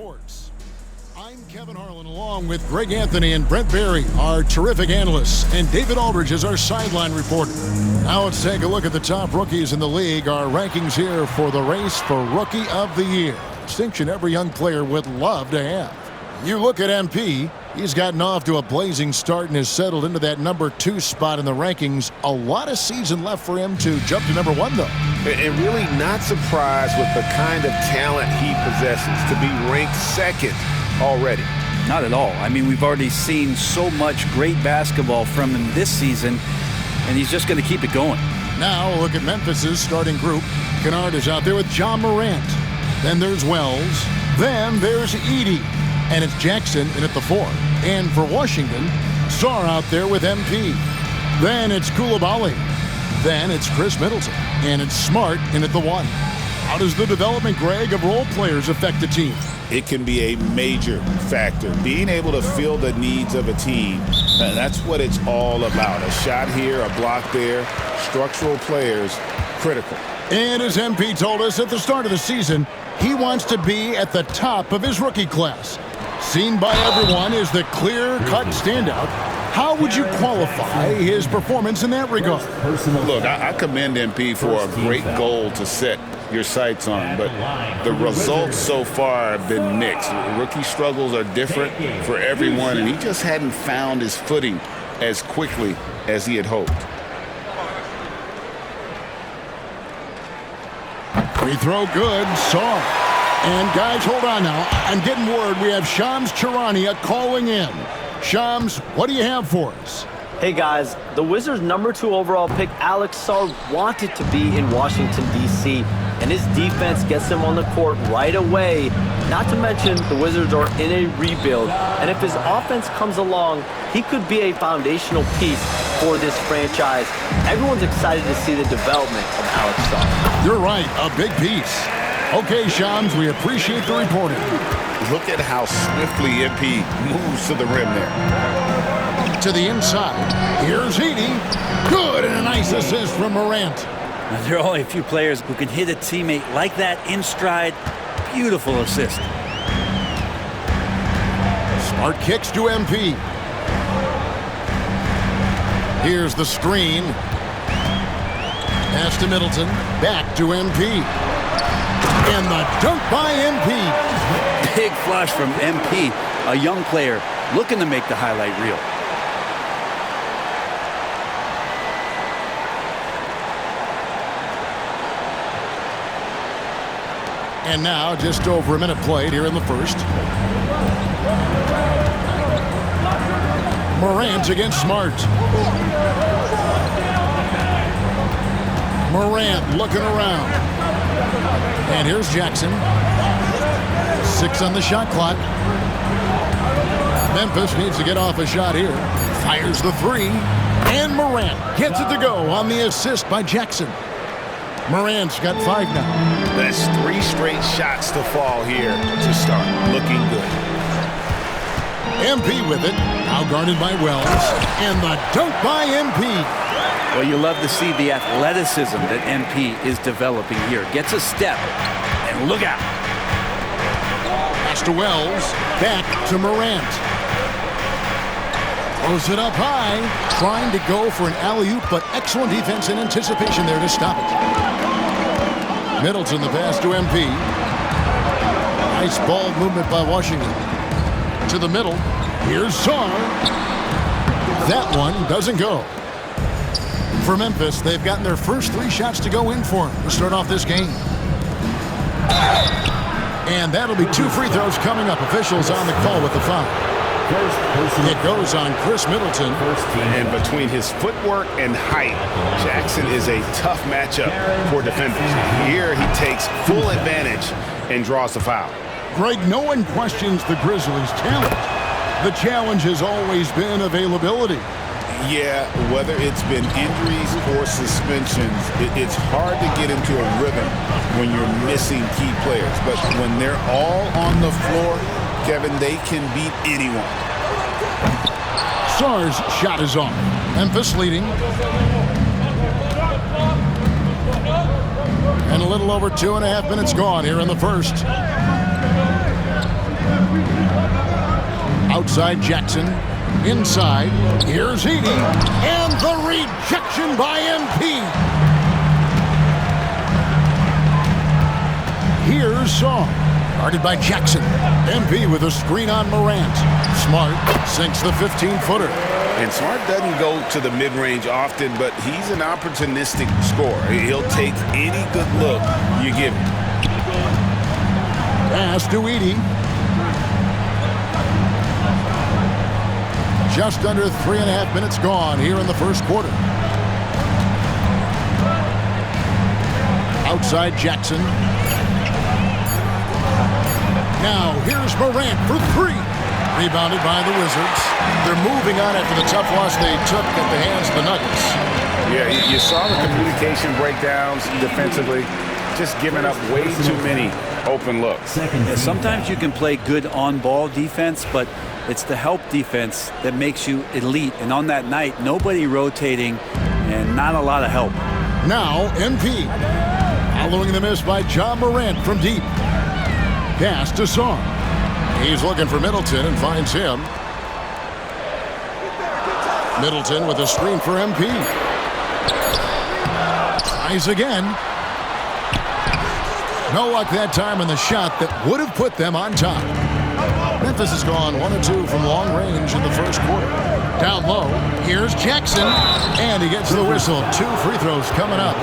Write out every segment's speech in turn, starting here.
Sports. I'm Kevin Harlan along with Greg Anthony and Brent Barry, our terrific analysts, and David Aldridge is our sideline reporter. Now let's take a look at the top rookies in the league. Our rankings here for the race for Rookie of the Year. Distinction every young player would love to have. You look at MP, he's gotten off to a blazing start and has settled into that number 2 spot in the rankings. A lot of season left for him to jump to number 1, though. And really not surprised with the kind of talent he possesses to be ranked second already. Not at all. I mean, we've already seen so much great basketball from him this season, and he's just going to keep it going. Now look at Memphis's starting group. Kennard is out there with John Morant. Then there's Wells. Then there's Edey. And it's Jackson in at the 4. And for Washington, Sarr out there with MP. Then it's Coulibaly. Then it's Chris Middleton. And it's Smart in at the 1. How does the development, Greg, of role players affect the team? It can be a major factor. Being able to fill the needs of a team, that's what it's all about. A shot here, a block there, structural players, critical. And as MP told us at the start of the season, he wants to be at the top of his rookie class. Seen by everyone as the clear-cut standout. How would you qualify his performance in that regard? Look, I commend MP for a great goal to set your sights on, but the results so far have been mixed. Rookie struggles are different for everyone, and he just hadn't found his footing as quickly as he had hoped. Free throw good. Sarr. And guys, hold on now. I'm getting word we have Shams Charania calling in. Shams, what do you have for us? Hey guys, the Wizards' number 2 overall pick, Alex Sarr, wanted to be in Washington, D.C., and his defense gets him on the court right away. Not to mention, the Wizards are in a rebuild, and if his offense comes along, he could be a foundational piece for this franchise. Everyone's excited to see the development of Alex Sarr. You're right, a big piece. Okay, Shams, we appreciate the reporting. Look at how swiftly MP moves to the rim there. To the inside. Here's Edey. Good, and a nice assist from Morant. Now, there are only a few players who can hit a teammate like that in stride. Beautiful assist. Smart kicks to MP. Here's the screen. Pass to Middleton. Back to MP. And the dunk by MP. Big flush from MP, a young player looking to make the highlight reel. And now just over a minute played here in the first. Morant against Smart. Morant looking around. And here's Jackson. 6 on the shot clock. Memphis needs to get off a shot here. Fires the 3. And Morant gets it to go on the assist by Jackson. Morant's got 5 now. That's 3 straight shots to fall here to start. Looking good. MP with it. Now guarded by Wells. And the dunk by MP. Well, you love to see the athleticism that MP is developing here. Gets a step, and look out. Pass to Wells, back to Morant. Throws it up high, trying to go for an alley-oop, but excellent defense and anticipation there to stop it. Middleton, the pass to MP. Nice ball movement by Washington. To the middle, here's Sarr. That one doesn't go. For Memphis, they've gotten their first 3 shots to go in for him to start off this game. And that'll be 2 free throws coming up. Officials on the call with the foul. It goes on Chris Middleton. And between his footwork and height, Jackson is a tough matchup for defenders. Here he takes full advantage and draws the foul. Greg, no one questions the Grizzlies' talent. The challenge has always been availability. Yeah, whether it's been injuries or suspensions, it's hard to get into a rhythm when you're missing key players. But when they're all on the floor, Kevin, they can beat anyone. Sarr's shot is off. Memphis leading. And a little over 2.5 minutes gone here in the first. Outside Jackson. Inside. Here's Edie. And the rejection by MP. Here's Song. Guarded by Jackson. MP with a screen on Morant. Smart sinks the 15-footer. And Smart doesn't go to the mid-range often, but he's an opportunistic scorer. He'll take any good look you give him. Pass to Edie. Just under 3.5 minutes gone here in the first quarter. Outside Jackson. Now here's Morant for three. Rebounded by the Wizards. They're moving on after the tough loss they took at the hands of the Nuggets. Yeah, you saw the communication breakdowns defensively. Just giving up way too many open looks. Yeah, sometimes you can play good on-ball defense, but it's the help defense that makes you elite. And on that night, nobody rotating and not a lot of help. Now MP. Following the miss by John Morant from deep. Pass to Song. He's looking for Middleton and finds him. Middleton with a screen for MP. Tries again. No luck that time on the shot that would have put them on top. Memphis has gone 1 of 2 from long range in the first quarter. Down low, here's Jackson, and he gets the whistle. 2 free throws coming up.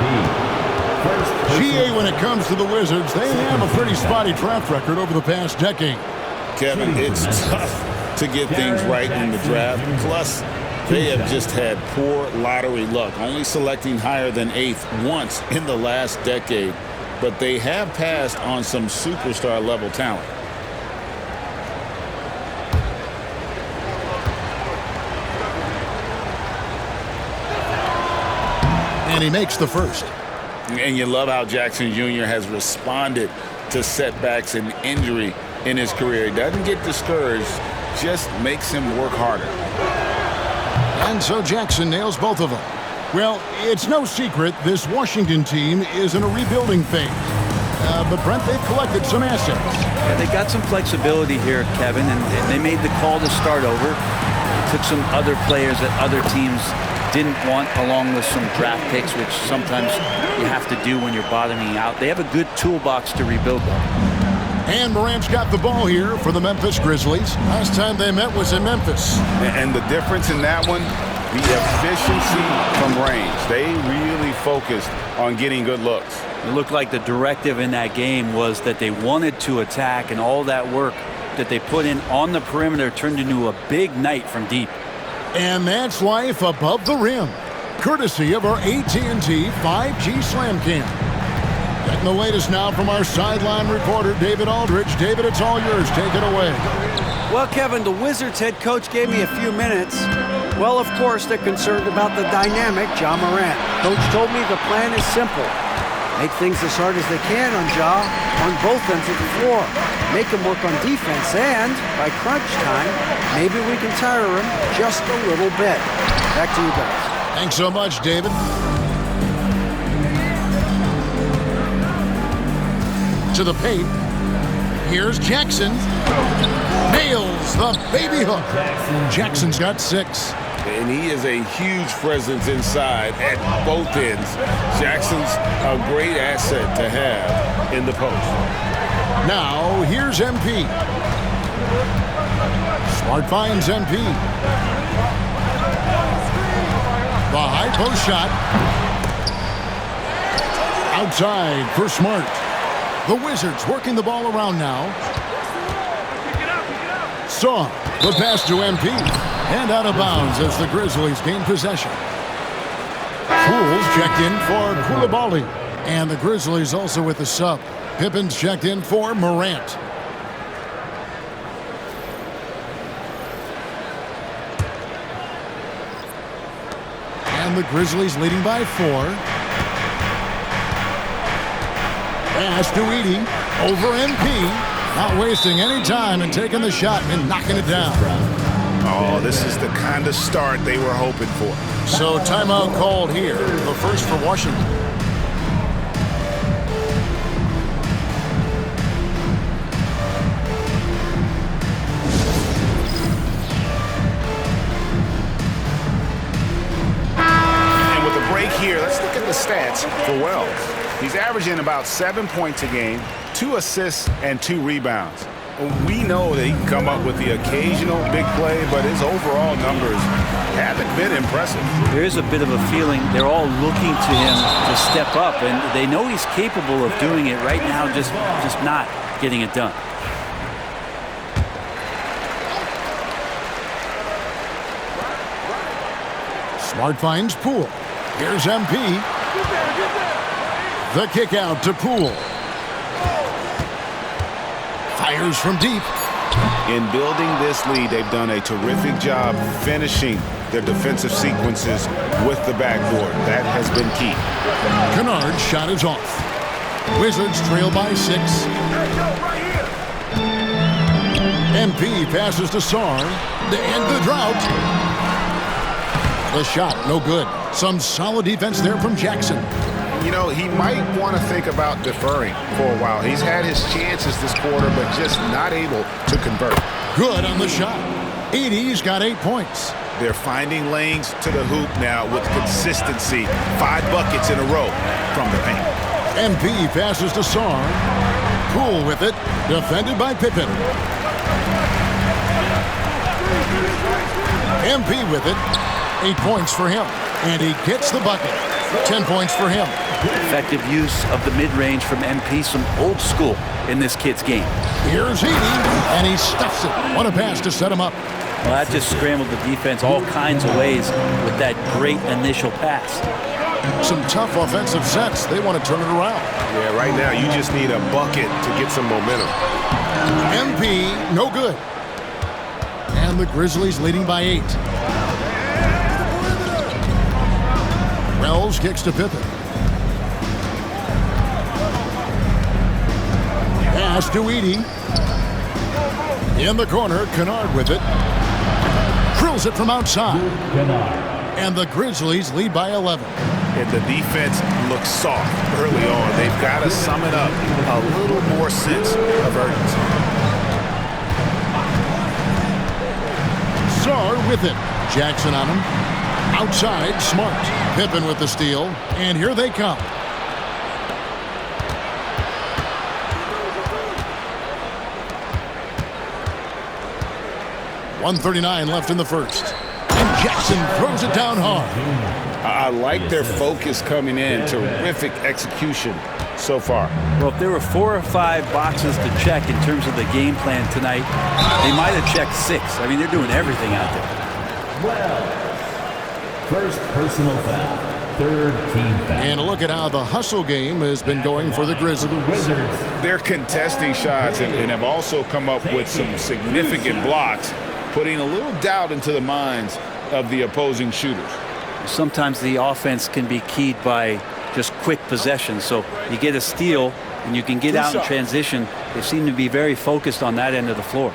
GA, when it comes to the Wizards, they have a pretty spotty track record over the past decade. Kevin, it's tough to get things right in the draft. Plus, they have just had poor lottery luck, only selecting higher than 8th once in the last decade. But they have passed on some superstar-level talent. And he makes the first. And you love how Jackson Jr. has responded to setbacks and injury in his career. He doesn't get discouraged, just makes him work harder. And so Jackson nails both of them. Well, it's no secret this Washington team is in a rebuilding phase. But, Brent, they've collected some assets. Yeah, they got some flexibility here, Kevin, and they made the call to start over. They took some other players that other teams didn't want, along with some draft picks, which sometimes you have to do when you're bottoming out. They have a good toolbox to rebuild, though. And Morant's got the ball here for the Memphis Grizzlies. Last time they met was in Memphis. And the difference in that one, the efficiency from range. They really focused on getting good looks. It looked like the directive in that game was that they wanted to attack, and all that work that they put in on the perimeter turned into a big night from deep. And that's life above the rim, courtesy of our AT&T 5G Slam Cam. Getting the latest now from our sideline reporter, David Aldridge. David, it's all yours. Take it away. Well, Kevin, the Wizards head coach gave me a few minutes. Well, of course, they're concerned about the dynamic John Morant. Coach told me the plan is simple. Make things as hard as they can on Ja on both ends of the floor. Make him work on defense, and by crunch time, maybe we can tire him just a little bit. Back to you guys. Thanks so much, David. To the paint. Here's Jackson. Nails the baby hook. Jackson's got 6. And he is a huge presence inside at both ends. Jackson's a great asset to have in the post. Now, here's MP. Smart finds MP. The high post shot. Outside for Smart. The Wizards working the ball around now. Song, the pass to MP. And out of bounds as the Grizzlies gain possession. Fools checked in for Koulibaly. And the Grizzlies also with the sub. Pippins checked in for Morant. And the Grizzlies leading by 4. Pass to Edie. Over MP. Not wasting any time and taking the shot and knocking it down. Oh, this is the kind of start they were hoping for. So timeout called here. The first for Washington. the stats for Wells. He's averaging about 7 points a game, 2 assists, and 2 rebounds. We know that he can come up with the occasional big play, but his overall numbers haven't been impressive. There is a bit of a feeling they're all looking to him to step up, and they know he's capable of doing it right now, just not getting it done. Smart finds Poole. Here's MP. The kick out to Poole. Fires from deep. In building this lead, they've done a terrific job finishing their defensive sequences with the backboard. That has been key. Kennard's shot is off. Wizards trail by 6. MP passes to Sarr to end the drought. The shot, no good. Some solid defense there from Jackson. You know, he might want to think about deferring for a while. He's had his chances this quarter, but just not able to convert. Good on the shot. Edey's got 8 points. They're finding lanes to the hoop now with consistency. 5 buckets in a row from the paint. MP passes to Sarr. Poole with it. Defended by Pippen. MP with it. 8 points for him. And he gets the bucket. 10 points for him. Effective use of the mid-range from MP, some old school in this kid's game. Here's Edey, and he stuffs it. What a pass to set him up. Well, that just scrambled the defense all kinds of ways with that great initial pass. Some tough offensive sets. They want to turn it around. Yeah, right now you just need a bucket to get some momentum. MP, no good. And the Grizzlies leading by 8. Wells kicks to Pippen. Pass to Edey. In the corner, Kennard with it. Drills it from outside. And the Grizzlies lead by 11. And the defense looks soft early on. They've got to sum it up a little more sense of urgency. Sarr with it. Jackson on him. Outside, Smart. Pippen with the steal. And here they come. .139 left in the first. And Jackson throws it down hard. I like their focus coming in. Terrific execution so far. Well, if there were 4 or 5 boxes to check in terms of the game plan tonight, they might have checked 6. I mean, they're doing everything out there. Well, first personal foul, third team foul. And look at how the hustle game has been going for the Grizzlies. They're contesting shots and have also come up with some significant blocks, putting a little doubt into the minds of the opposing shooters. Sometimes the offense can be keyed by just quick possession. So you get a steal and you can get out in transition. They seem to be very focused on that end of the floor.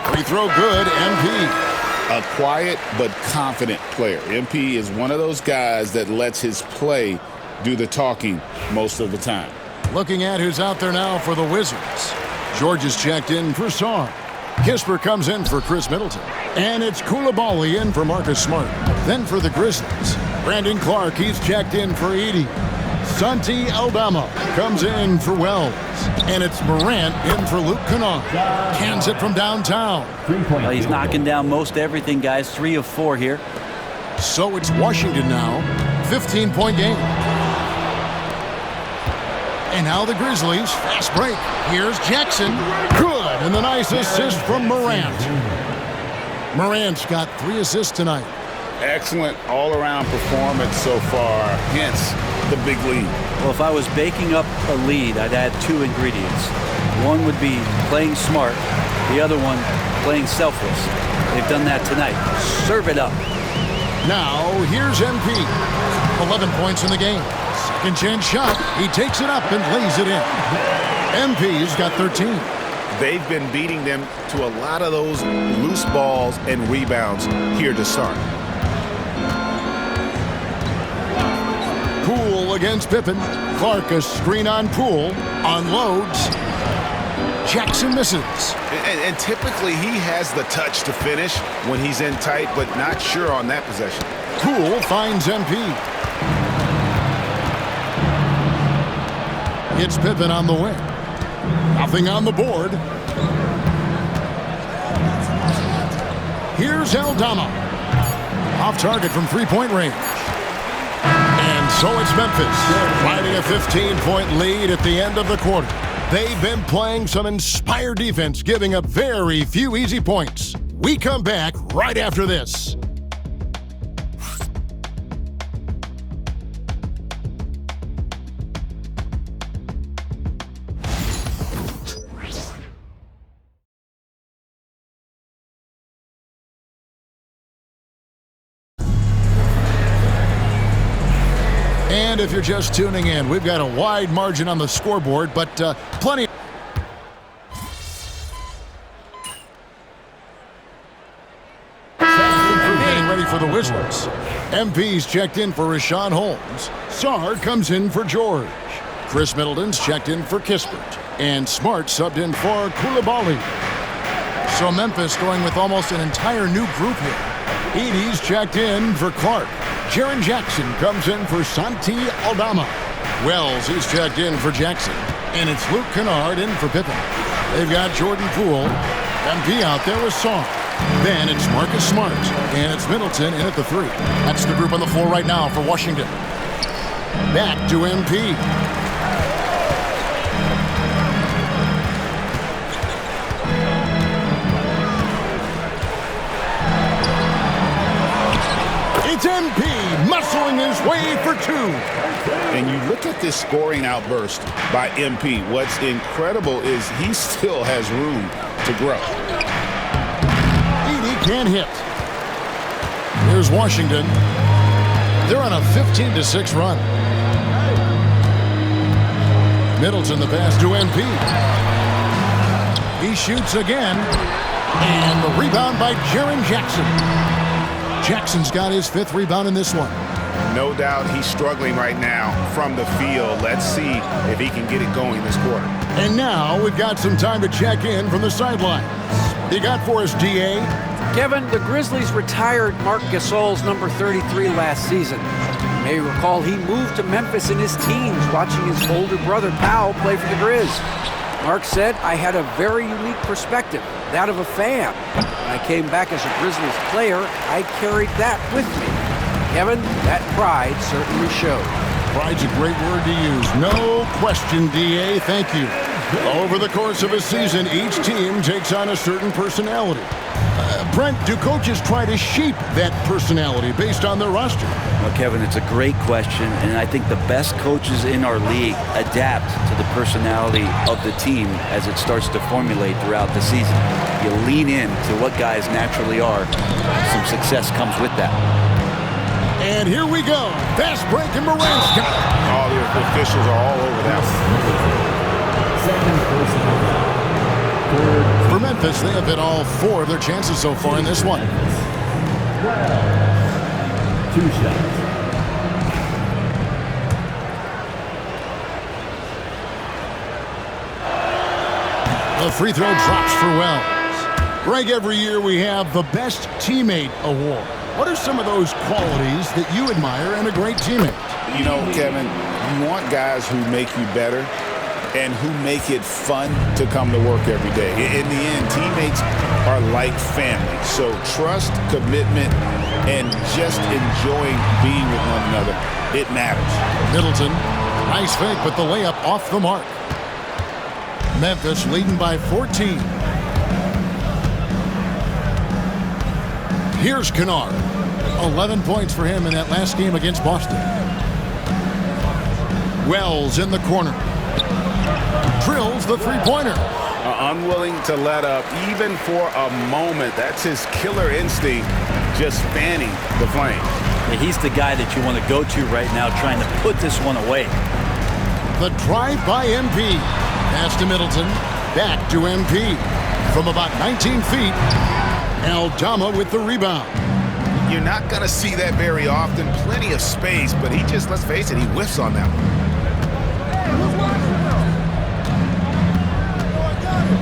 Free throw good, MP. A quiet but confident player. MP is one of those guys that lets his play do the talking most of the time. Looking at who's out there now for the Wizards. George is checked in for Sarr. Kisper comes in for Chris Middleton. And it's Koulibaly in for Marcus Smart. Then for the Grizzlies, Brandon Clark, he's checked in for Edey. Santi Aldama comes in for Wells. And it's Morant in for Luke Kennard. Cans it from downtown. Well, he's knocking down most everything, guys. 3 of 4 here. So it's Washington now. 15-point game. And now the Grizzlies, fast break. Here's Jackson. Good, and the nice assist from Morant. Morant's got 3 assists tonight. Excellent all-around performance so far, hence the big lead. Well, if I was baking up a lead, I'd add 2 ingredients. One would be playing smart. The other one, playing selfless. They've done that tonight. Serve it up. Now, here's MP. 11 points in the game. Second chance shot. He takes it up and lays it in. MP's got 13. They've been beating them to a lot of those loose balls and rebounds here to start. Poole against Pippen. Clark a screen on Poole. Unloads. Jackson misses. And typically he has the touch to finish when he's in tight, but not sure on that possession. Poole finds MP. It's Pippen on the wing. Nothing on the board. Here's Aldama. Off target from three-point range. And so it's Memphis, riding a 15-point lead at the end of the quarter. They've been playing some inspired defense, giving up very few easy points. We come back right after this. And if you're just tuning in, we've got a wide margin on the scoreboard, but plenty. Getting ready for the Grizzlys. MP's checked in for Rashawn Holmes. Sarr comes in for George. Chris Middleton's checked in for Kispert. And Smart subbed in for Koulibaly. So Memphis going with almost an entire new group here. Edie's checked in for Clark. Jaren Jackson comes in for Santi Aldama. Wells is checked in for Jackson. And it's Luke Kennard in for Pippen. They've got Jordan Poole. MP out there with Sarr. Then it's Marcus Smart. And it's Middleton in at the 3. That's the group on the floor right now for Washington. Back to MP. It's MP muscling his way for 2. And you look at this scoring outburst by MP. What's incredible is he still has room to grow. Edie can't hit. Here's Washington. They're on a 15-6 run. Middleton the pass to MP. He shoots again. And the rebound by Jaren Jackson. Jackson's got his 5th rebound in this one. No doubt he's struggling right now from the field. Let's see if he can get it going this quarter. And now we've got some time to check in from the sidelines. You got for us, DA? Kevin, the Grizzlies retired Marc Gasol's number 33 last season. You may recall he moved to Memphis in his teens, watching his older brother Powell play for the Grizz. Mark said, I had a very unique perspective, that of a fan. When I came back as a Grizzlies player, I carried that with me. Kevin, that pride certainly showed. Pride's a great word to use. No question, DA. Thank you. Over the course of a season, each team takes on a certain personality. Brent, do coaches try to shape that personality based on their roster? Well, Kevin, it's a great question, and I think the best coaches in our league adapt to the personality of the team as it starts to formulate throughout the season. You lean in to what guys naturally are. Some success comes with that. And here we go. Fast break and Moran's got it. All the officials are all over that one. For Memphis, they have hit all 4 of their chances so far in this one. 2 shots. The free throw drops for Wells. Greg, every year we have the Best Teammate Award. What are some of those qualities that you admire in a great teammate? You know, Kevin, you want guys who make you better and who make it fun to come to work every day. In the end, teammates are like family. So trust, commitment, and just enjoying being with one another, it matters. Middleton, nice fake, but the layup off the mark. Memphis leading by 14. Here's Kennard. 11 points for him in that last game against Boston. Wells in the corner. Drills the three-pointer. Unwilling to let up even for a moment. That's his killer instinct, just fanning the flame. And he's the guy that you want to go to right now, trying to put this one away. The drive by MP. Pass to Middleton. Back to MP. From about 19 feet, Aldama with the rebound. You're not going to see that very often. Plenty of space, but he just, let's face it, he whiffs on that one.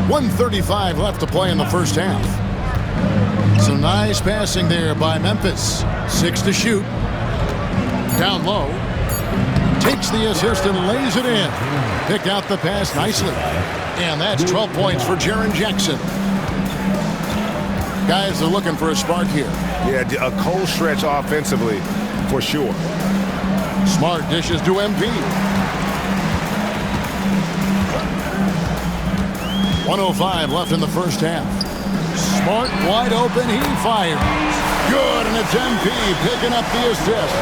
1:35 left to play in the first half. Some nice passing there by Memphis. 6 to shoot. Down low. Takes the assist and lays it in. Picked out the pass nicely. And that's 12 points for Jaren Jackson. Guys are looking for a spark here. Yeah, a cold stretch offensively for sure. Smart dishes to MP. 1:05 left in the first half. Smart wide open. He fires. Good, and it's MP picking up the assist.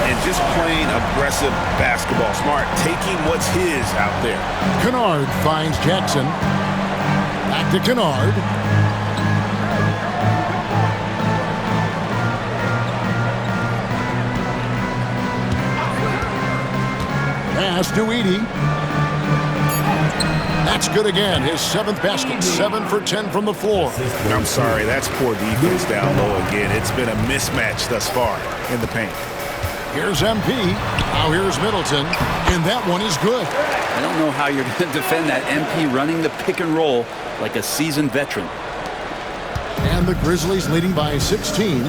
And just playing aggressive basketball. Smart taking what's his out there. Kennard finds Jackson. Back to Kennard. Pass to Edey. That's good again. His 7th basket. 7 for 10 from the floor. I'm sorry, that's poor defense down low again. It's been a mismatch thus far in the paint. Here's MP. Now here's Middleton. And that one is good. I don't know how you're going to defend that. MP running the pick and roll like a seasoned veteran. And the Grizzlies leading by 16.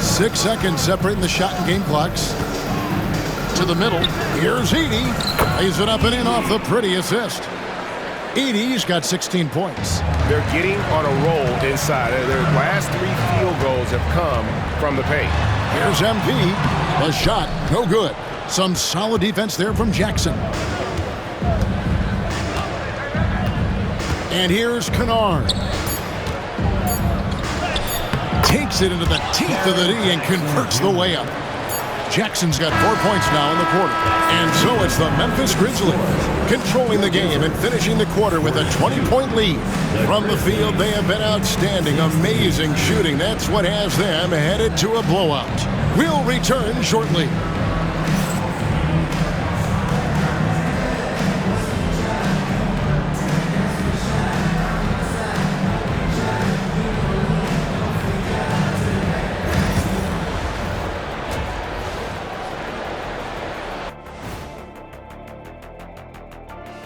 6 seconds separating the shot and game clocks. To the middle. Here's Edey. Lays it up and in off the pretty assist. Edey's got 16 points. They're getting on a roll inside. Their last 3 field goals have come from the paint. Here's MP. The shot, no good. Some solid defense there from Jackson. And here's Kennard. Takes it into the teeth of the D and converts the layup. Jackson's got 4 points now in the quarter. And so it's the Memphis Grizzlies controlling the game and finishing the quarter with a 20-point lead. From the field, they have been outstanding. Amazing shooting. That's what has them headed to a blowout. We'll return shortly.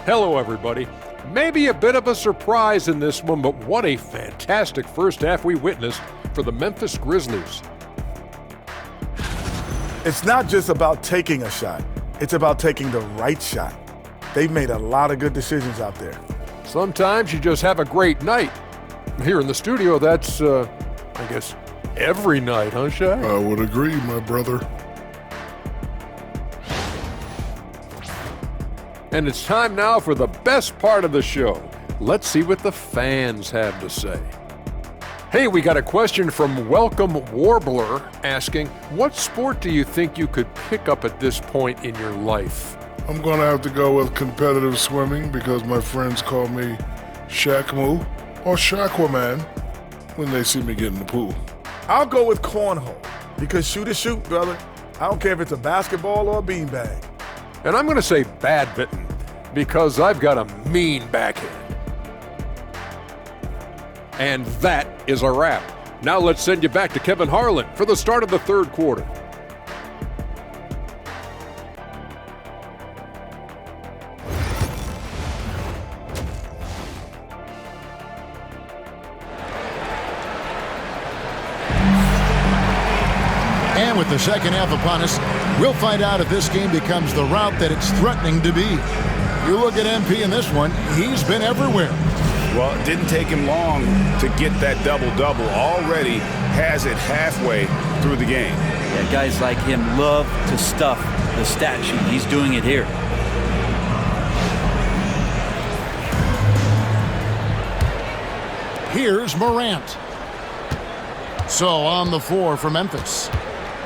Hello, everybody. Maybe a bit of a surprise in this one, but what a fantastic first half we witnessed for the Memphis Grizzlies. It's not just about taking a shot. It's about taking the right shot. They've made a lot of good decisions out there. Sometimes you just have a great night. Here in the studio, that's, I guess, every night, huh, Shaq? I would agree, my brother. And it's time now for the best part of the show. Let's see what the fans have to say. Hey, we got a question from Welcome Warbler asking, what sport do you think you could pick up at this point in your life? I'm going to have to go with competitive swimming because my friends call me Shaq-Moo or Shaqua-Man when they see me get in the pool. I'll go with cornhole because shoot is shoot, brother. I don't care if it's a basketball or a beanbag. And I'm going to say badminton because I've got a mean backhand. And that is a wrap. Now let's send you back to Kevin Harlan for the start of the third quarter. And with the second half upon us, we'll find out if this game becomes the route that it's threatening to be. You look at MP in this one, he's been everywhere. Well, it didn't take him long to get that double-double. Already has it halfway through the game. Yeah, guys like him love to stuff the stat sheet. He's doing it here. Here's Morant. So on the floor for Memphis,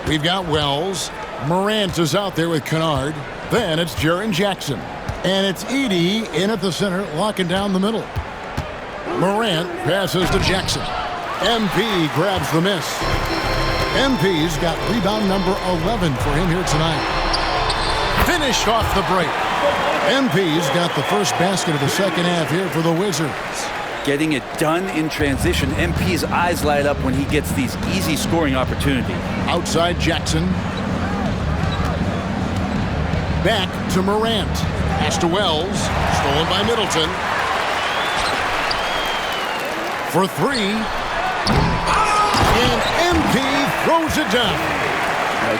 we've got Wells. Morant is out there with Kennard. Then it's Jaren Jackson. And it's Edey in at the center, locking down the middle. Morant passes to Jackson. MP grabs the miss. MP's got rebound number 11 for him here tonight. Finished off the break. MP's got the first basket of the second half here for the Wizards. Getting it done in transition. MP's eyes light up when he gets these easy scoring opportunities. Outside Jackson. Back to Morant. Pass to Wells. Stolen by Middleton. For three. And MP throws it down.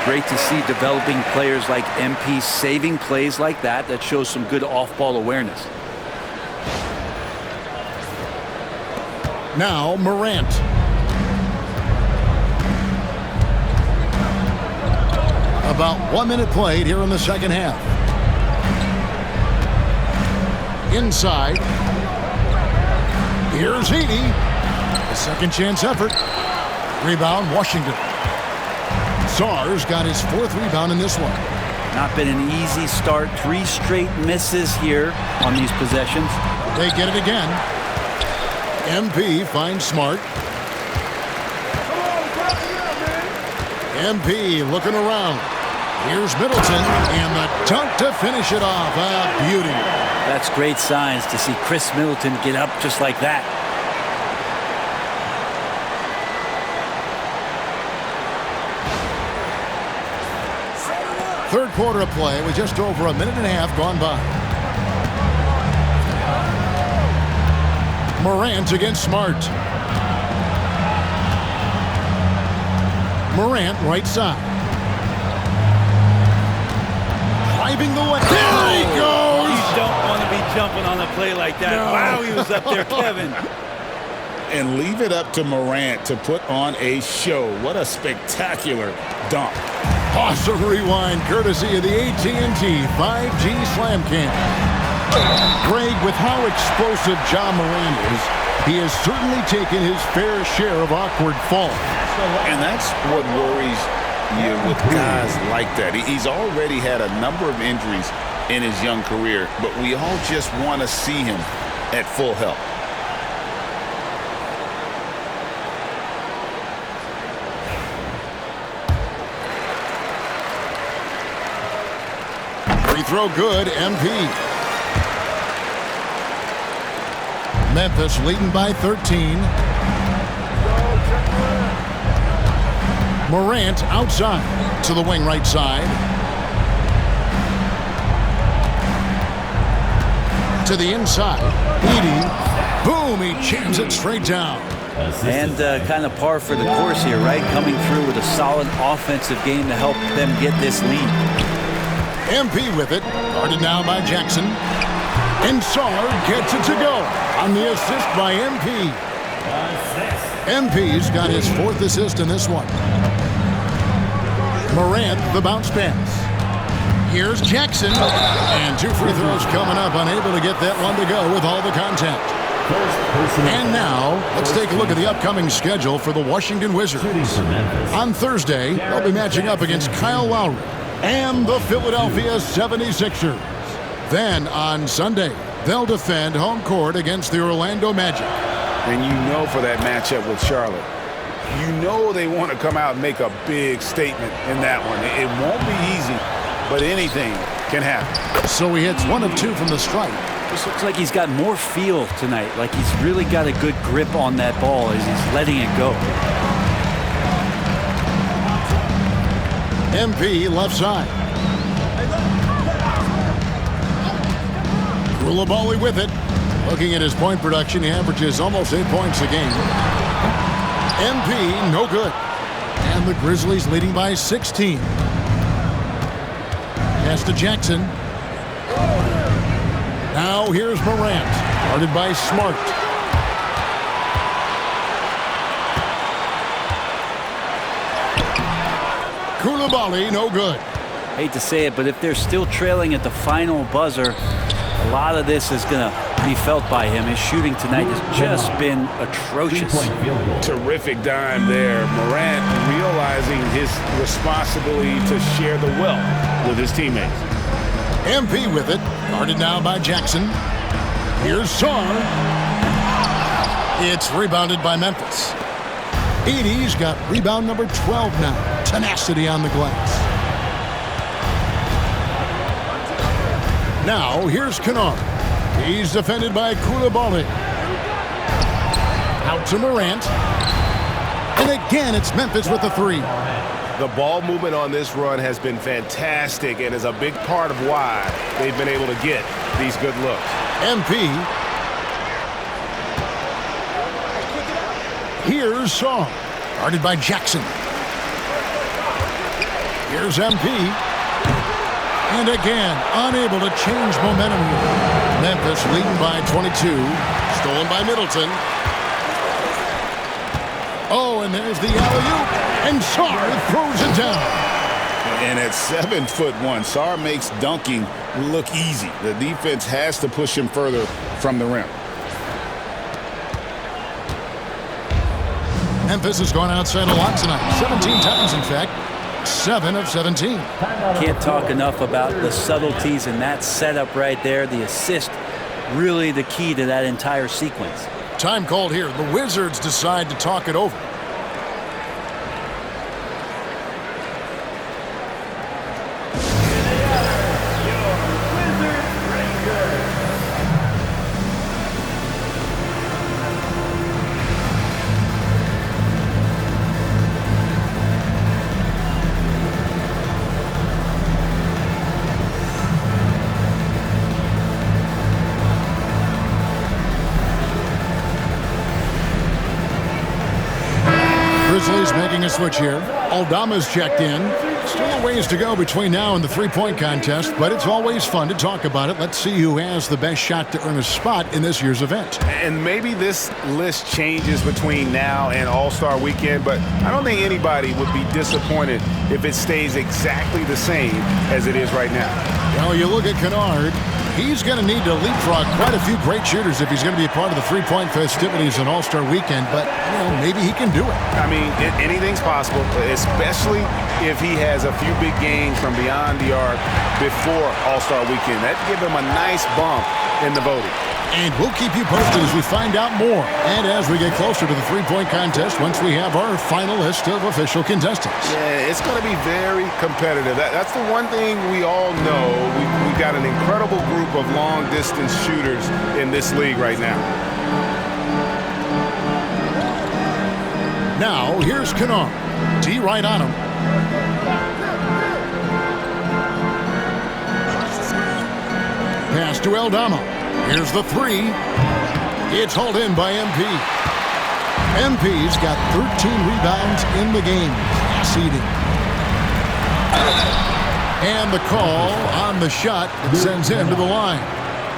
Great to see developing players like MP saving plays like that. That shows some good off-ball awareness. Now Morant. About 1 minute played here in the second half. Inside. Here's Edey. A second chance effort. Rebound, Washington. Sarr's got his 4th rebound in this one. Not been an easy start. 3 straight misses here on these possessions. They get it again. MP finds Smart. MP looking around. Here's Middleton, and the dunk to finish it off. A beauty. That's great signs to see Chris Middleton get up just like that. Third quarter of play with just over a minute and a half gone by. Morant against Smart. Morant right side. Driving the way. There he goes! You don't want to be jumping on a play like that. No. Wow, he was up there, Kevin. And leave it up to Morant to put on a show. What a spectacular dunk. Awesome rewind courtesy of the AT&T 5G Slam Cam. Greg, with how explosive Ja Morant is, he has certainly taken his fair share of awkward falls. And that's what worries you with guys like that. He's already had a number of injuries in his young career, but we all just want to see him at full health. Free throw good, MP. Memphis leading by 13. Morant outside to the wing right side. To the inside. Edey. Boom, he jams it straight down. And kind of par for the course here, right? Coming through with a solid offensive game to help them get this lead. MP with it. Guarded now by Jackson. And Sarr gets it to go on the assist by MP. MP's got his 4th assist in this one. Morant, the bounce pass. Here's Jackson. And 2 free throws coming up, unable to get that one to go with all the contact. And now, let's take a look at the upcoming schedule for the Washington Wizards. On Thursday, they'll be matching up against Kyle Lowry and the Philadelphia 76ers. Then on Sunday, they'll defend home court against the Orlando Magic. And you know for that matchup with Charlotte, you know they want to come out and make a big statement in that one. It won't be easy, but anything can happen. So he hits 1 of 2 from the stripe. This looks like he's got more feel tonight, like he's really got a good grip on that ball as he's letting it go. MP left side. Koulibaly with it. Looking at his point production, he averages almost 8 points a game. MP, no good. And the Grizzlies leading by 16. Pass to Jackson. Now here's Morant. Guarded by Smart. Koulibaly, no good. Hate to say it, but if they're still trailing at the final buzzer, a lot of this is going to be felt by him. His shooting tonight has just been atrocious. Terrific dime there. Morant realizing his responsibility to share the wealth with his teammates. MP with it. Guarded now by Jackson. Here's Sarr. It's rebounded by Memphis. Edey's got rebound number 12 now. Tenacity on the glass. Now here's Kennard. He's defended by Koulibaly. Out to Morant. And again, it's Memphis with the 3. The ball movement on this run has been fantastic and is a big part of why they've been able to get these good looks. MP. Here's Saw, guarded by Jackson. Here's MP. And again, unable to change momentum here. Memphis leading by 22. Stolen by Middleton. Oh, and there's the alley-oop. And Sarr throws it down. And at 7'1", Sarr makes dunking look easy. The defense has to push him further from the rim. Memphis has gone outside a lot tonight. 17 times, in fact. 7 of 17. Can't talk enough about the subtleties in that setup right there. The assist, really the key to that entire sequence. Time called here. The Wizards decide to talk it over. Grizzlies making a switch here. Aldama's checked in. Still a ways to go between now and the three-point contest, but it's always fun to talk about it. Let's see who has the best shot to earn a spot in this year's event. And maybe this list changes between now and All-Star Weekend, but I don't think anybody would be disappointed if it stays exactly the same as it is right now. Well, you look at Kennard. He's going to need to leapfrog quite a few great shooters if he's going to be a part of the three-point festivities on All-Star Weekend, but, maybe he can do it. I mean, anything's possible, especially if he has a few big games from beyond the arc before All-Star Weekend. That'd give him a nice bump in the voting. And we'll keep you posted as we find out more and as we get closer to the three-point contest once we have our final list of official contestants. Yeah, it's going to be very competitive. That's the one thing we all know. We've got an incredible group of long-distance shooters in this league right now. Now, here's Kennard. D right on him. Pass to Aldama. Here's the three. It's hauled in by MP. MP's got 13 rebounds in the game. Seeding. And the call on the shot that sends him to the line.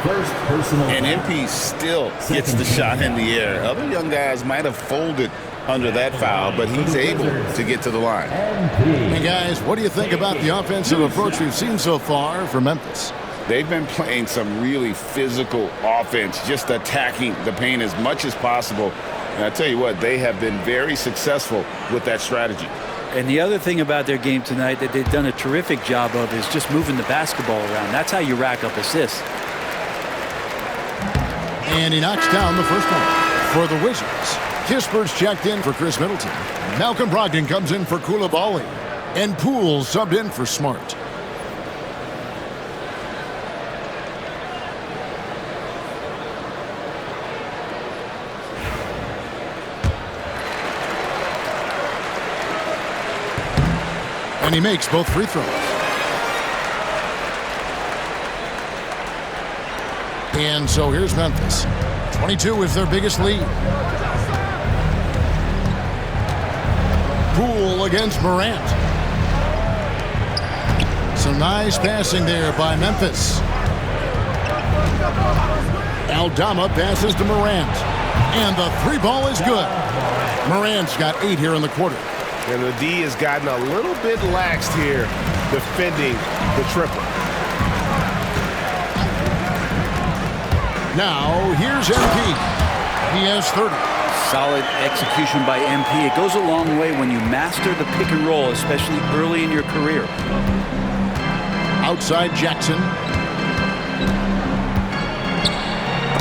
First personal. And MP still gets the shot in the air. Other young guys might have folded under that foul, but he's able to get to the line. Hey, guys, what do you think about the offensive approach we've seen so far for Memphis? They've been playing some really physical offense, just attacking the paint as much as possible. And I tell you what, they have been very successful with that strategy. And the other thing about their game tonight that they've done a terrific job of is just moving the basketball around. That's how you rack up assists. And he knocks down the first one for the Wizards. Kisper's checked in for Chris Middleton. Malcolm Brogdon comes in for Coulibaly. And Poole subbed in for Smart. And he makes both free throws. And so here's Memphis. 22 is their biggest lead. Poole against Morant. Some nice passing there by Memphis. Aldama passes to Morant. And the three ball is good. Morant's got 8 here in the quarter. And the D has gotten a little bit laxed here defending the triple. Now, here's MP. He has 30. Solid execution by MP. It goes a long way when you master the pick and roll, especially early in your career. Outside Jackson.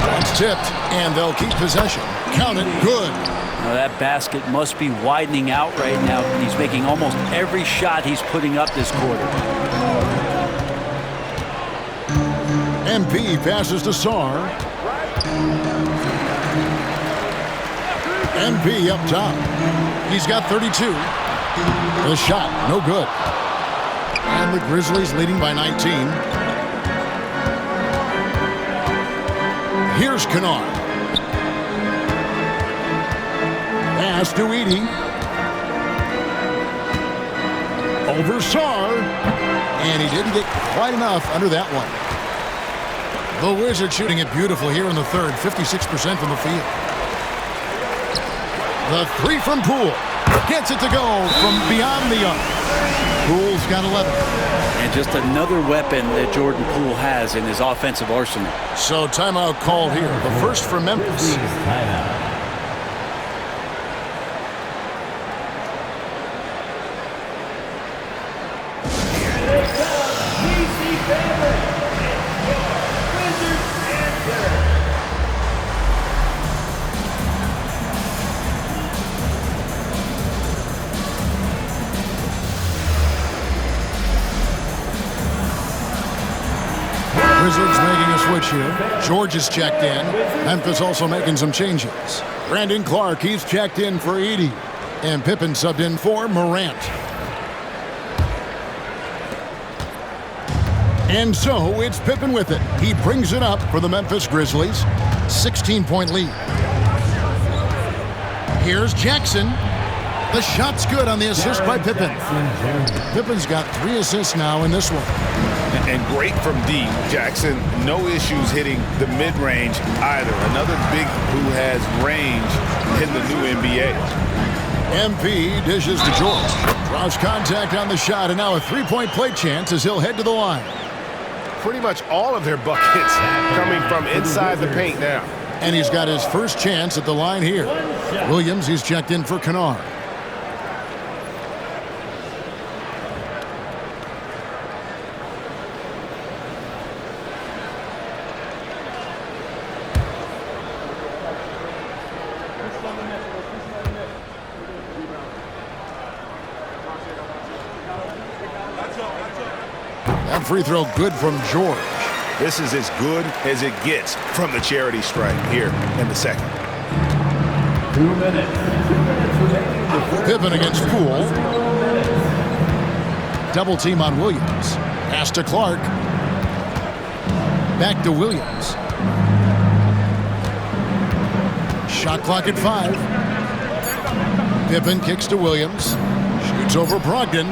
That's tipped, and they'll keep possession. Count it, good. Now that basket must be widening out right now. He's making almost every shot he's putting up this quarter. MP passes to Sarr. MP up top. He's got 32. The shot, no good. And the Grizzlies leading by 19. Here's Kennard. pass to Edey. Over Sarr. And he didn't get quite enough under that one. The Wizards shooting it beautiful here in the third, 56% from the field. The three from Poole. Gets it to go from beyond the arc. Poole's got 11. And just another weapon that Jordan Poole has in his offensive arsenal. So timeout called here. The first for Memphis. Wizards making a switch here. George is checked in. Memphis also making some changes. Brandon Clark, he's checked in for Edey. And Pippen subbed in for Morant. And so it's Pippen with it. He brings it up for the Memphis Grizzlies. 16-point lead. Here's Jackson. The shot's good on the assist by Pippen. Pippen's got 3 assists now in this one. And great from D. Jackson. No issues hitting the mid-range either. Another big who has range in the new NBA. MP dishes to George. Draws contact on the shot, and now a 3-point play chance as he'll head to the line. Pretty much all of their buckets coming from inside the paint now. And he's got his first chance at the line here. Williams, he's checked in for Kennard. That free throw good from George. This is as good as it gets from the charity stripe here in the second. 2 minutes. 2 minutes remaining. Pippen against Poole. Double team on Williams. Pass to Clark. Back to Williams. Shot clock at 5. Pippen kicks to Williams. Shoots over Brogdon.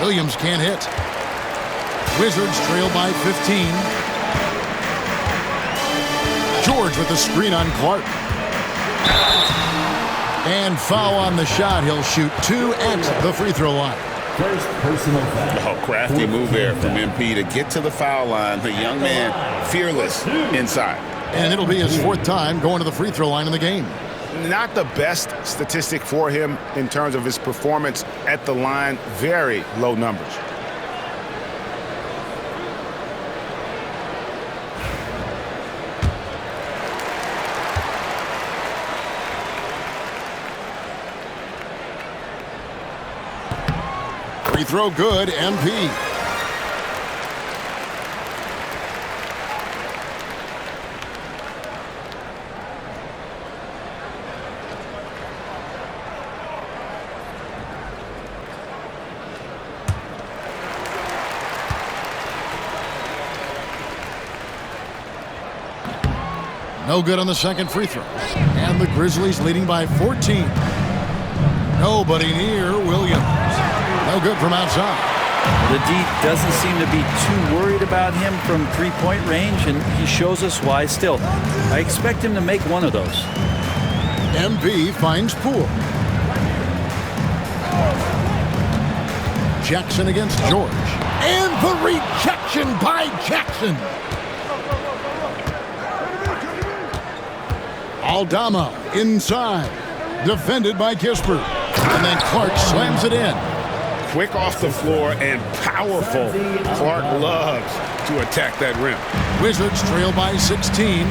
Williams can't hit. Wizards trail by 15. George with the screen on Clark. And foul on the shot. He'll shoot 2 at the free throw line. First personal foul. Oh, crafty move there from MP to get to the foul line. The young man, fearless inside. And it'll be his 4th time going to the free throw line in the game. Not the best statistic for him in terms of his performance at the line. Very low numbers. Free throw good, MP. No good on the second free throw. And the Grizzlies leading by 14. Nobody near Williams. No good from outside. The D doesn't seem to be too worried about him from three-point range, and he shows us why still. I expect him to make one of those. MP finds Poole. Jackson against George. And the rejection by Jackson. Aldama inside. Defended by Kispert. And then Clark slams it in. Quick off the floor and powerful. Clark loves to attack that rim. Wizards trail by 16.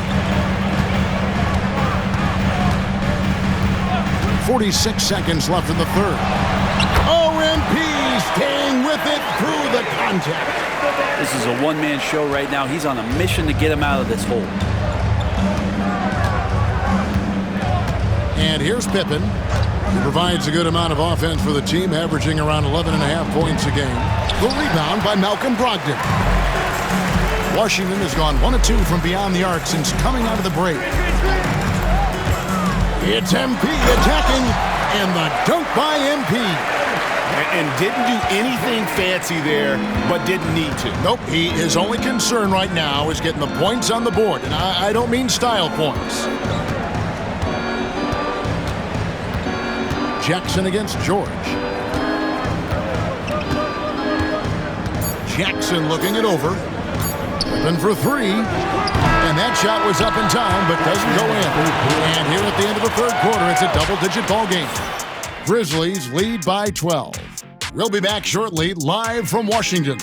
46 seconds left in the third. OMP staying with it through the contact. This is a one-man show right now. He's on a mission to get him out of this hole. And here's Pippen. He provides a good amount of offense for the team, averaging around 11.5 points a game. The rebound by Malcolm Brogdon. Washington has gone 1 of 2 from beyond the arc since coming out of the break. It's MP attacking, and the dunk by MP. And didn't do anything fancy there, but didn't need to. Nope, his only concern right now is getting the points on the board, and I don't mean style points. Jackson against George. Jackson looking it over. Open for three. And that shot was up in time, but doesn't go in. And here at the end of the third quarter, it's a double-digit ball game. Grizzlies lead by 12. We'll be back shortly, live from Washington.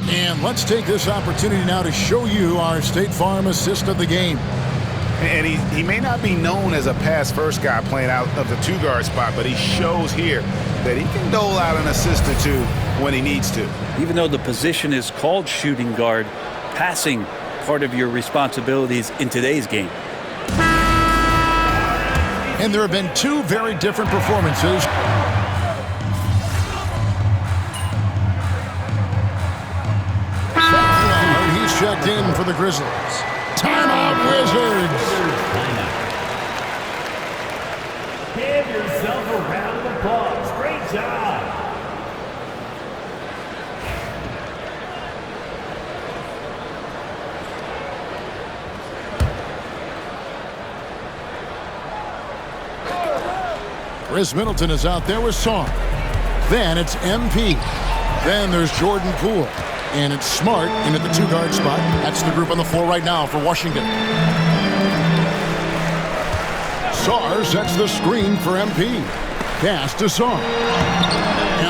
And let's take this opportunity now to show you our State Farm assist of the game. And he may not be known as a pass-first guy playing out of the two-guard spot, but he shows here that he can dole out an assist or two when he needs to. Even though the position is called shooting guard, passing part of your responsibilities in today's game. And there have been two very different performances. He's checked in for the Grizzlies. Timeout, Wizards. Give yourself a round of applause. Great job. Chris Middleton is out there with Song. Then it's MP. Then there's Jordan Poole. And it's Smart in at the two-guard spot. That's the group on the floor right now for Washington. Sarr sets the screen for MP. Pass to Sarr.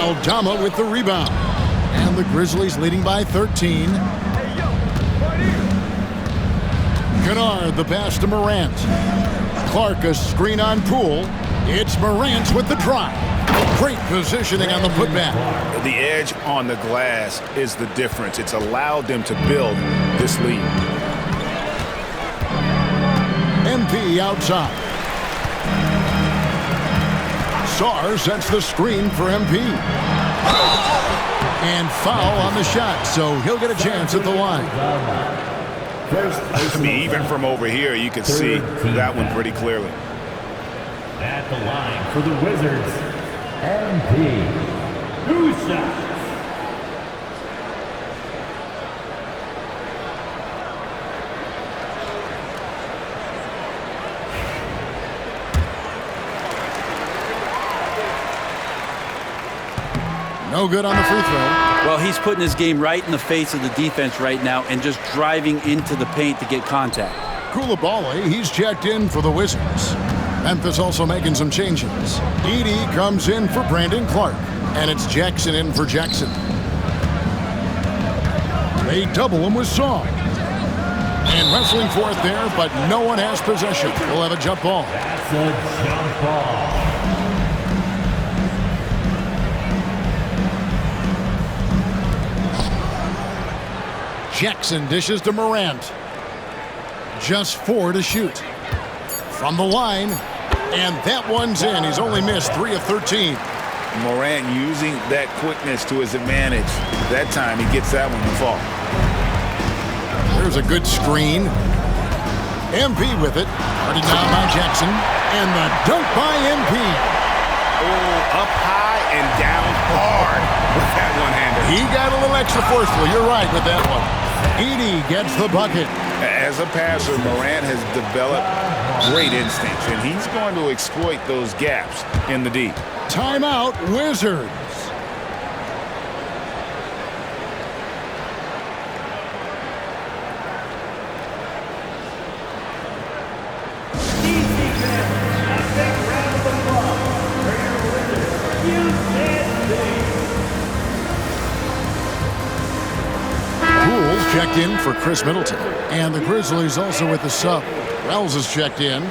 Aldama with the rebound. And the Grizzlies leading by 13. Kennard the pass to Morant. Clark a screen on Poole. It's Morant with the drive. Great positioning on the putback. The edge on the glass is the difference. It's allowed them to build this lead. MP outside. Sarr sets the screen for MP. And foul on the shot, so he'll get a chance at the line. I mean, even from over here, you can see that one pretty clearly. At the line for the Wizards, MP. 2 shots. No good on the free throw. Well, he's putting his game right in the face of the defense right now and just driving into the paint to get contact. Coulibaly, he's checked in for the Wizards. Memphis also making some changes. Edey comes in for Brandon Clark, and it's Jackson in for Jackson. They double him with Song. And wrestling for it there, but no one has possession. We'll have a jump ball. That's a jump ball. Jackson dishes to Morant. Just 4 to shoot. From the line, and that one's in. He's only missed 3 of 13. Morant using that quickness to his advantage. That time he gets that one to fall. There's a good screen. MP with it. Already down by Jackson. And the dunk by MP. Oh, up high and down hard with that one-hander. He got a little extra forceful. You're right with that one. Edey gets the bucket. As a passer, Morant has developed great instincts, and he's going to exploit those gaps in the D. Timeout, Wizards. Poole's checked in for Chris Middleton. And the Grizzlies also with the sub. Wells is checked in.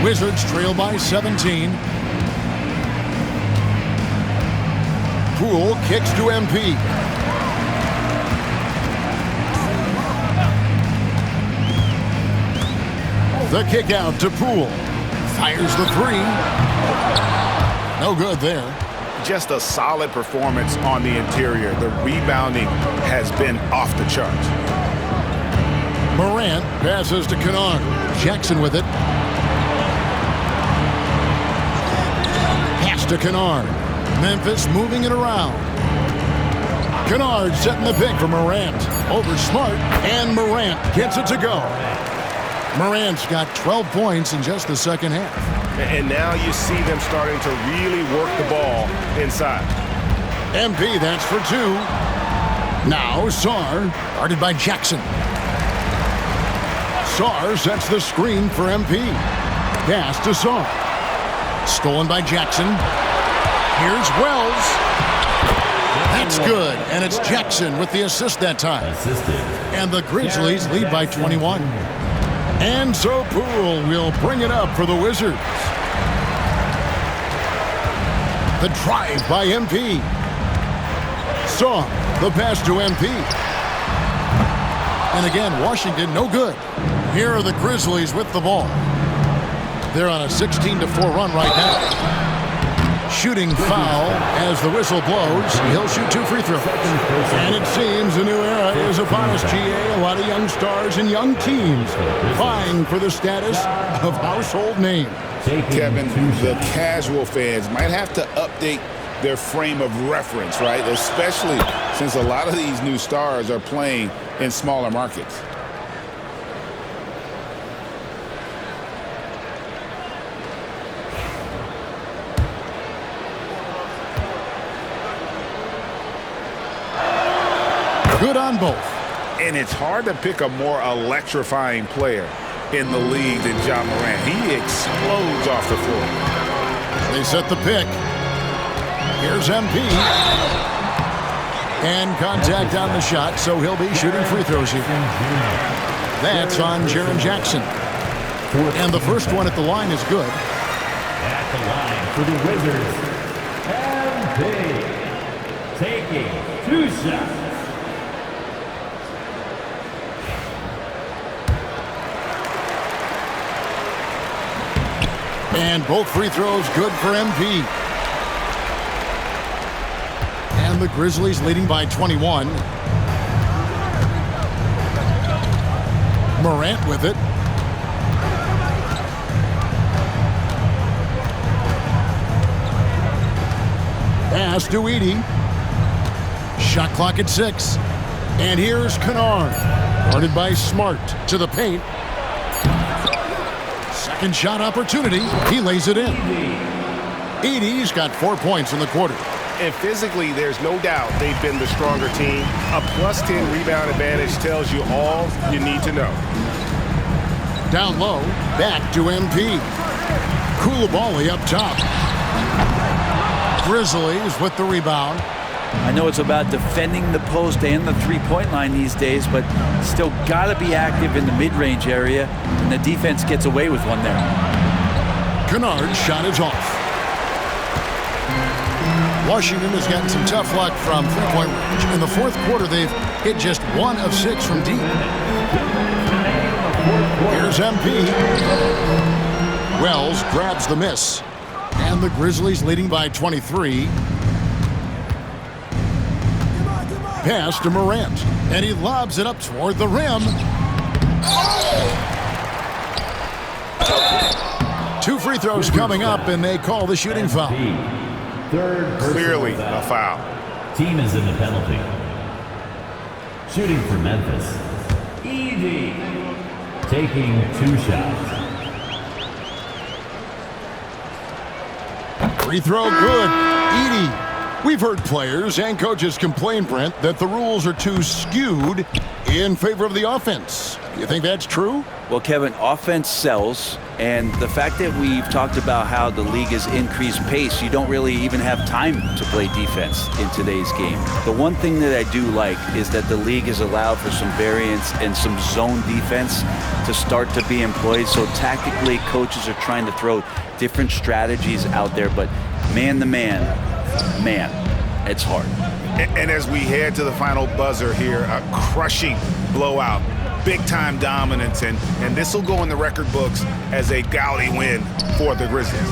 Wizards trail by 17. Poole kicks to MP. The kick out to Poole. Fires the three. No good there. Just a solid performance on the interior. The rebounding has been off the charts. Morant passes to Kennard. Jackson with it. Pass to Kennard. Memphis moving it around. Kennard setting the pick for Morant. Over Smart, and Morant gets it to go. Morant's got 12 points in just the second half. And now you see them starting to really work the ball inside. MP, that's for two. Now Sarr, guarded by Jackson. Sarr sets the screen for MP. Pass to Sarr. Stolen by Jackson. Here's Wells. That's good, and it's Jackson with the assist that time. And the Grizzlies lead by 21. And so Poole will bring it up for the Wizards. The drive by MP. Saw the pass to MP. And again, Washington no good. Here are the Grizzlies with the ball. They're on a 16-4 run right now. Shooting foul as the whistle blows. He'll shoot 2 free throws. And it seems a new era is upon us, GA. A lot of young stars and young teams vying for the status of household names. Kevin, the casual fans might have to update their frame of reference, right? Especially since a lot of these new stars are playing in smaller markets. Good on both. And it's hard to pick a more electrifying player in the league than Ja Morant. He explodes off the floor. They set the pick. Here's MP. And contact on the shot, so he'll be shooting free throws here. That's on Jaren Jackson. And the first one at the line is good. At the line for the Wizards, MP. Taking 2 shots. And both free throws good for MP. And the Grizzlies leading by 21. Morant with it. Pass to Edey. Shot clock at 6. And here's Kennard. Guarded by Smart to the paint. Second shot opportunity. He lays it in. Edey's got 4 points in the quarter. And physically, there's no doubt they've been the stronger team. A +10 rebound advantage tells you all you need to know. Down low, back to MP. Koulibaly up top. Grizzlies with the rebound. I know it's about defending the post and the three-point line these days, but still got to be active in the mid-range area, and the defense gets away with one there. Kennard's shot is off. Washington has gotten some tough luck from three-point range. In the fourth quarter, they've hit just 1 of 6 from deep. Here's MP. Wells grabs the miss. And the Grizzlies leading by 23. Pass to Morant. And he lobs it up toward the rim. 2 free throws coming up, and they call the shooting foul. Third Clearly a foul. Team is in the penalty. Shooting for Memphis, Edey. Taking 2 shots. Free throw good. Edey. We've heard players and coaches complain, Brent, that the rules are too skewed in favor of the offense. You think that's true? Well, Kevin, offense sells, and the fact that we've talked about how the league has increased pace, you don't really even have time to play defense in today's game. The one thing that I do like is that the league has allowed for some variance and some zone defense to start to be employed. So tactically, coaches are trying to throw different strategies out there, but man to man, it's hard. And as we head to the final buzzer here, a crushing blowout, big-time dominance, and this will go in the record books as a gaudy win for the Grizzlies.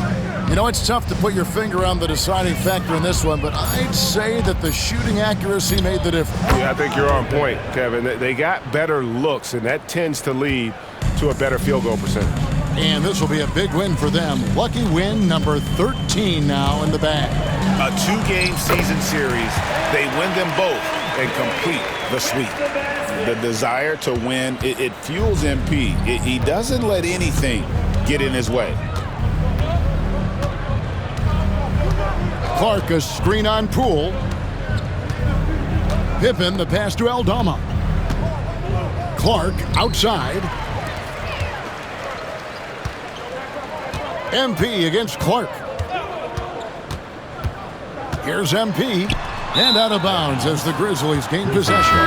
You know, it's tough to put your finger on the deciding factor in this one, but I'd say that the shooting accuracy made the difference. Yeah, I think you're on point, Kevin. They got better looks, and that tends to lead to a better field goal percentage. And this will be a big win for them. Lucky win number 13 now in the bag. A 2-game season series. They win them both and complete the sweep. The desire to win, it fuels MP. He doesn't let anything get in his way. Clark, a screen on Poole. Pippen, the pass to Aldama. Clark outside. MP against Clark. Here's MP. And out of bounds as the Grizzlies gain possession.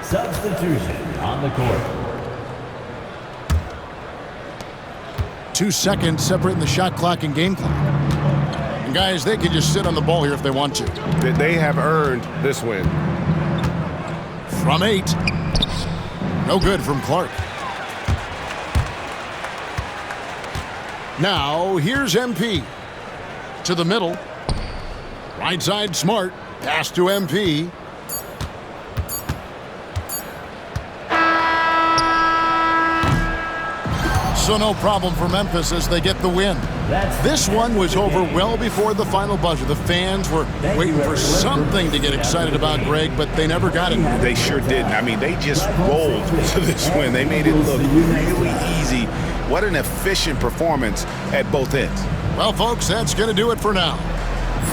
Substitution on the court. 2 seconds separating the shot clock and game clock. And guys, they can just sit on the ball here if they want to. They have earned this win. From 8. No good from Clark. Now, here's MP. To the middle. Right side, Smart. Pass to MP. So no problem for Memphis as they get the win. This one was over well before the final buzzer. The fans were waiting for something to get excited about, Greg, but they never got it. They sure didn't. I mean, they just rolled to this win. They made it look really easy. What an efficient performance at both ends. Well, folks, that's going to do it for now.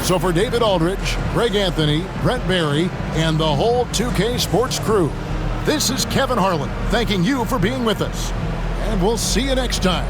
So for David Aldridge, Greg Anthony, Brent Barry, and the whole 2K Sports crew, this is Kevin Harlan thanking you for being with us. And we'll see you next time.